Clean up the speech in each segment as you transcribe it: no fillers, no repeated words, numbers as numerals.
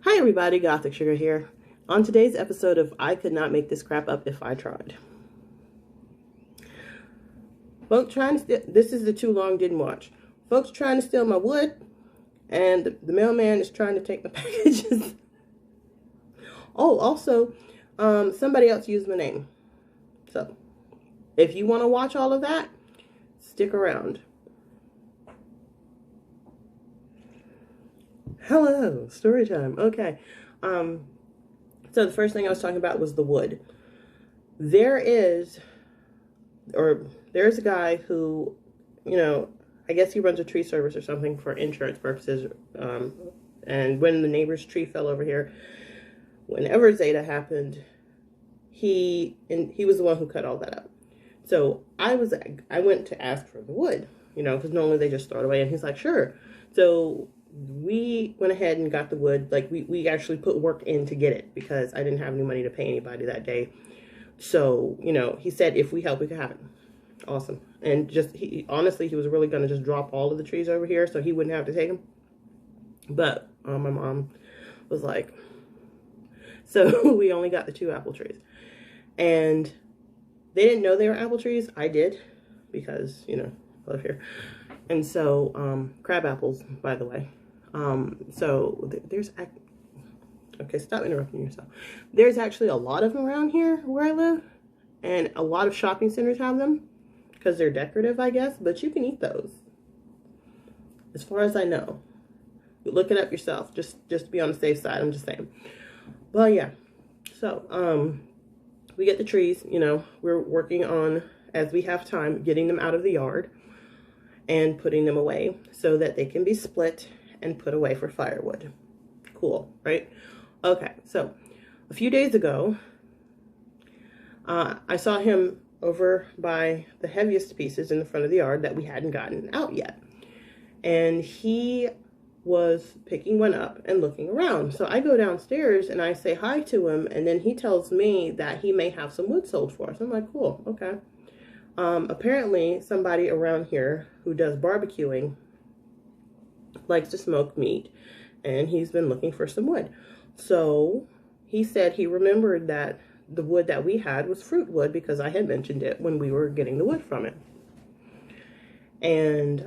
Hi everybody, Gothic Sugar here. On today's episode of I Could Not Make This Crap Up If I Tried. Folks trying to this is the too long didn't watch. Folks trying to steal my wood, and the mailman is trying to take my packages. Oh, also, somebody else used my name. So, if you want to watch all of that, stick around. Hello, story time. Okay. So the first thing I was talking about was the wood. There's a guy who, I guess he runs a tree service or something for insurance purposes. And when the neighbor's tree fell over here, whenever Zeta happened, he was the one who cut all that up. So I went to ask for the wood, because normally they just throw it away, and he's like, sure. So we went ahead and got the wood. Like we actually put work in to get it because I didn't have any money to pay anybody that day. So, he said if we help, we can have it. Awesome. And honestly, he was really going to just drop all of the trees over here so he wouldn't have to take them. But my mom was like, so we only got the 2 apple trees. And they didn't know they were apple trees. I did because, I live here. And so, crab apples, by the way. Okay, stop interrupting yourself. There's actually a lot of them around here where I live, and a lot of shopping centers have them because they're decorative, I guess, but you can eat those. As far as I know. Look it up yourself, just to be on the safe side, I'm just saying. Well, yeah. So, we get the trees, we're working on, as we have time, getting them out of the yard and putting them away so that they can be split and put away for firewood. Cool, right? Okay, so a few days ago, I saw him over by the heaviest pieces in the front of the yard that we hadn't gotten out yet. And he was picking one up and looking around. So I go downstairs and I say hi to him, and then he tells me that he may have some wood sold for us. I'm like, cool, okay. Apparently somebody around here who does barbecuing likes to smoke meat, and he's been looking for some wood. So he said he remembered that the wood that we had was fruit wood because I had mentioned it when we were getting the wood from it. And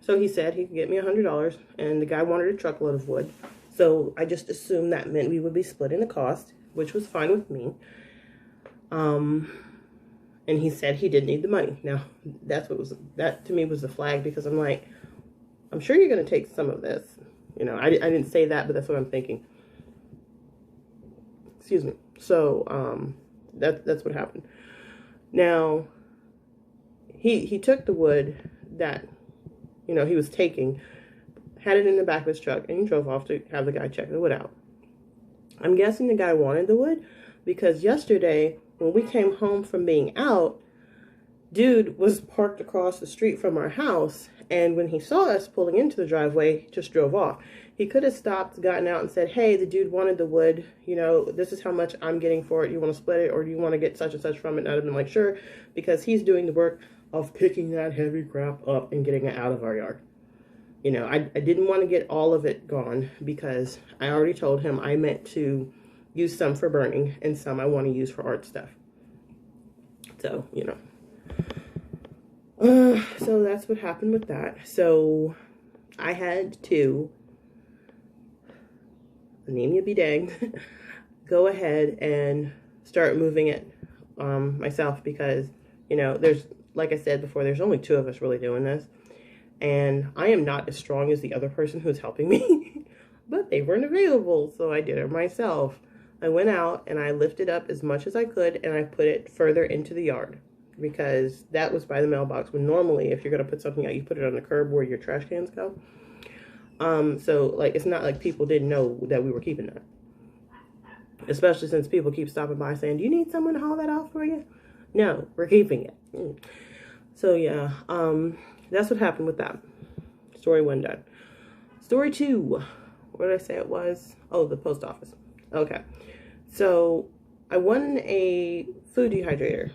so he said he could get me $100, and the guy wanted a truckload of wood. So I just assumed that meant we would be splitting the cost, which was fine with me. And he said he did need the money. Now, that to me was the flag, because I'm like, I'm sure you're going to take some of this. I didn't say that, but that's what I'm thinking. Excuse me. So, that's what happened. Now, he took the wood that, he was taking, had it in the back of his truck, and he drove off to have the guy check the wood out. I'm guessing the guy wanted the wood because yesterday, when we came home from being out, dude was parked across the street from our house, and when he saw us pulling into the driveway, just drove off. He could have stopped, gotten out, and said, hey, the dude wanted the wood, this is how much I'm getting for it, you want to split it, or do you want to get such and such from it? And I'd have been like, sure, because he's doing the work of picking that heavy crap up and getting it out of our yard. I didn't want to get all of it gone because I already told him I meant to use some for burning and some I want to use for art stuff. So, so that's what happened with that. So I had to, anemia be danged, go ahead and start moving it myself because, there's, like I said before, there's only 2 of us really doing this. And I am not as strong as the other person who's helping me, but they weren't available, so I did it myself. I went out and I lifted up as much as I could, and I put it further into the yard because that was by the mailbox, when normally if you're going to put something out, you put it on the curb where your trash cans go. So like, it's not like people didn't know that we were keeping that, especially since people keep stopping by saying, do you need someone to haul that off for you? No, we're keeping it. So yeah, that's what happened with that. Story 1 done. Story 2, what did I say it was? Oh, the post office. Okay, so I won a food dehydrator.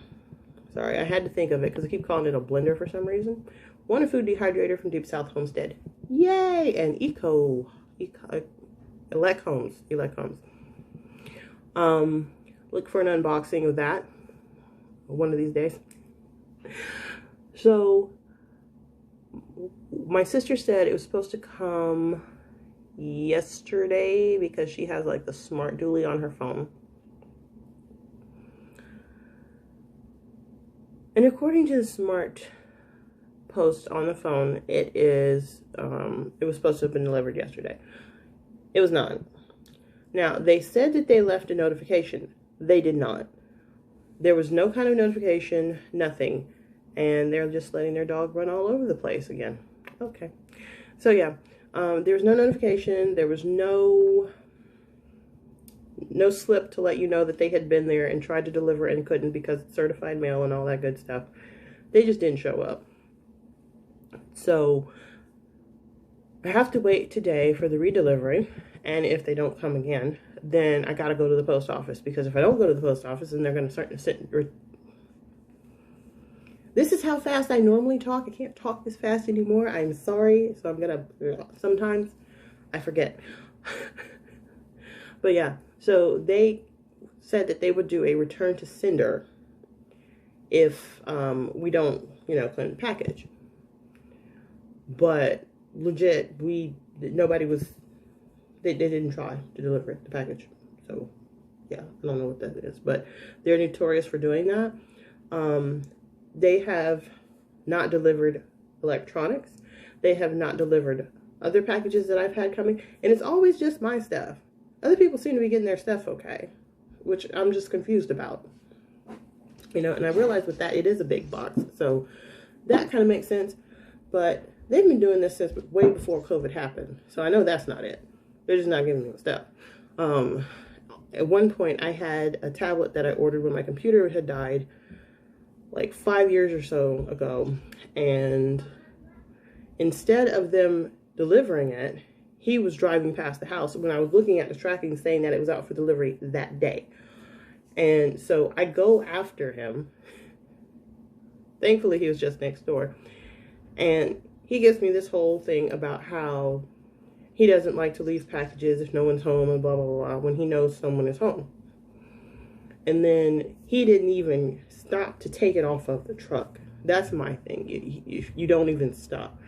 Sorry, I had to think of it because I keep calling it a blender for some reason. Won a food dehydrator from Deep South Homestead. Yay! And Elect Homes. Look for an unboxing of that one of these days. So my sister said it was supposed to come yesterday because she has like the smart dually on her phone. And according to the smart post on the phone, it was supposed to have been delivered yesterday. It was not. Now, they said that they left a notification. They did not. There was no kind of notification, nothing. And they're just letting their dog run all over the place again. Okay. So, yeah. There was no notification. There was no slip to let you know that they had been there and tried to deliver and couldn't because it's certified mail and all that good stuff. They just didn't show up. So I have to wait today for the redelivery, and if they don't come again, then I gotta go to the post office, because if I don't go to the post office, then they're gonna start to sit. This is how fast I normally talk. I can't talk this fast anymore. I'm sorry. So I'm gonna, sometimes I forget. But yeah, so they said that they would do a return to sender if we don't, clean the package. But legit, nobody was, they didn't try to deliver the package. So yeah, I don't know what that is, but they're notorious for doing that. They have not delivered electronics. They have not delivered other packages that I've had coming, and it's always just my stuff. Other people seem to be getting their stuff okay, which I'm just confused about. And I realize with that, it is a big box, so that kind of makes sense. But they've been doing this since way before COVID happened, so I know that's not it. They're just not giving me the stuff. At one point, I had a tablet that I ordered when my computer had died, like 5 years or so ago, and instead of them delivering it, he was driving past the house when I was looking at the tracking saying that it was out for delivery that day. And so I go after him. Thankfully, he was just next door. And he gives me this whole thing about how he doesn't like to leave packages if no one's home and blah, blah, blah, when he knows someone is home. And then he didn't even stop to take it off of the truck. That's my thing. You don't even stop.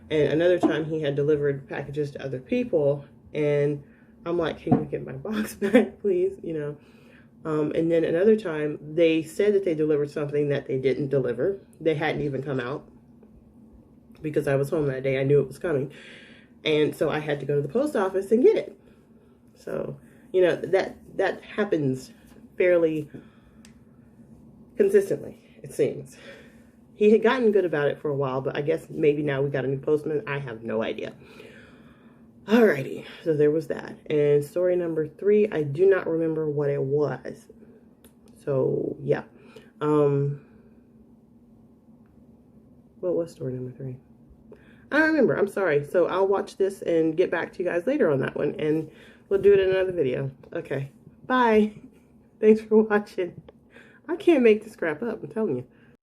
And another time he had delivered packages to other people, and I'm like, can you get my box back, please? And then another time they said that they delivered something that they didn't deliver. They hadn't even come out because I was home that day. I knew it was coming. And so I had to go to the post office and get it. So, that happens fairly consistently, it seems. He had gotten good about it for a while, but I guess maybe now we got a new postman. I have no idea. Alrighty, so there was that. And story number 3, I do not remember what it was. So, yeah. What was story number 3? I don't remember. I'm sorry. So I'll watch this and get back to you guys later on that one, and we'll do it in another video. Okay. Bye. Thanks for watching. I can't make this crap up, I'm telling you.